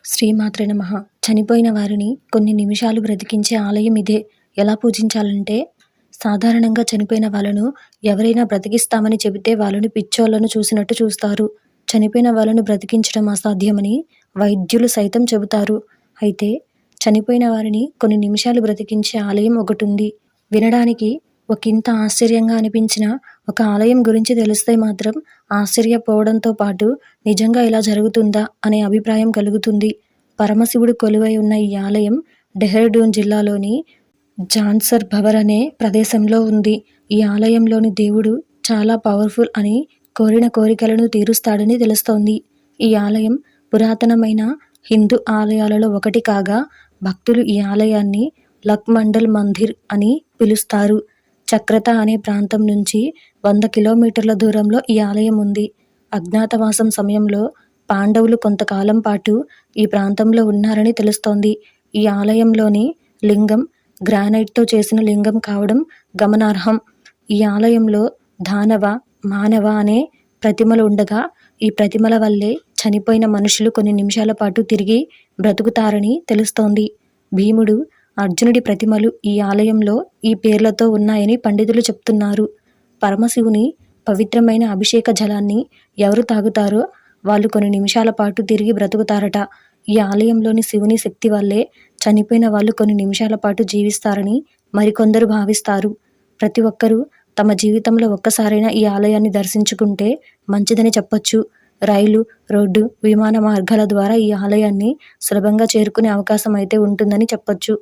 శ్రీమాత్రే నమః. చనిపోయిన వారిని కొన్ని నిమిషాలు బ్రతికించే ఆలయం ఇదే. ఎలా పూజించాలంటే, సాధారణంగా చనిపోయిన వాళ్ళను ఎవరైనా బ్రతికిస్తామని చెబితే వాళ్ళను పిచ్చోళ్లను చూసినట్టు చూస్తారు. చనిపోయిన వాళ్ళను బ్రతికించడం అసాధ్యమని వైద్యులు సైతం చెబుతారు. అయితే చనిపోయిన వారిని కొన్ని నిమిషాలు బ్రతికించే ఆలయం ఒకటుంది. వినడానికి ఒకింత ఆశ్చర్యంగా అనిపించిన ఒక ఆలయం గురించి తెలిస్తే మాత్రం ఆశ్చర్యపోవడంతో పాటు నిజంగా ఇలా జరుగుతుందా అనే అభిప్రాయం కలుగుతుంది. పరమశివుడు కొలువై ఉన్న ఈ ఆలయం డెహ్రాడూన్ జిల్లాలోని జాన్సర్ భవర్ అనే ప్రదేశంలో ఉంది. ఈ ఆలయంలోని దేవుడు చాలా పవర్ఫుల్ అని, కోరిన కోరికలను తీరుస్తాడని తెలుస్తోంది. ఈ ఆలయం పురాతనమైన హిందూ ఆలయాలలో ఒకటి కాగా భక్తులు ఈ ఆలయాన్ని లక్ మండల్ మందిర్ అని పిలుస్తారు. చక్రత అనే ప్రాంతం నుంచి 100 కిలోమీటర్ల దూరంలో ఈ ఆలయం ఉంది. అజ్ఞాతవాసం సమయంలో పాండవులు కొంతకాలం పాటు ఈ ప్రాంతంలో ఉన్నారని తెలుస్తోంది. ఈ ఆలయంలోని లింగం గ్రానైట్తో చేసిన లింగం కావడం గమనార్హం. ఈ ఆలయంలో దానవ, మానవ అనే ప్రతిమలు ఉండగా ఈ ప్రతిమల వల్లే చనిపోయిన మనుషులు కొన్ని నిమిషాల పాటు తిరిగి బ్రతుకుతారని తెలుస్తోంది. భీముడు, అర్జునుడి ప్రతిమలు ఈ ఆలయంలో ఈ పేర్లతో ఉన్నాయని పండితులు చెప్తున్నారు. పరమశివుని పవిత్రమైన అభిషేక జలాన్ని ఎవరు తాగుతారో వాళ్ళు కొన్ని నిమిషాల పాటు తిరిగి బ్రతుకుతారట. ఈ ఆలయంలోని శివుని శక్తి వల్లే చనిపోయిన వాళ్ళు కొన్ని నిమిషాల పాటు జీవిస్తారని మరికొందరు భావిస్తారు. ప్రతి ఒక్కరూ తమ జీవితంలో ఒక్కసారైనా ఈ ఆలయాన్ని దర్శించుకుంటే మంచిదని చెప్పొచ్చు. రైలు, రోడ్డు, విమాన మార్గాల ద్వారా ఈ ఆలయాన్ని సులభంగా చేరుకునే అవకాశం అయితే ఉంటుందని చెప్పొచ్చు.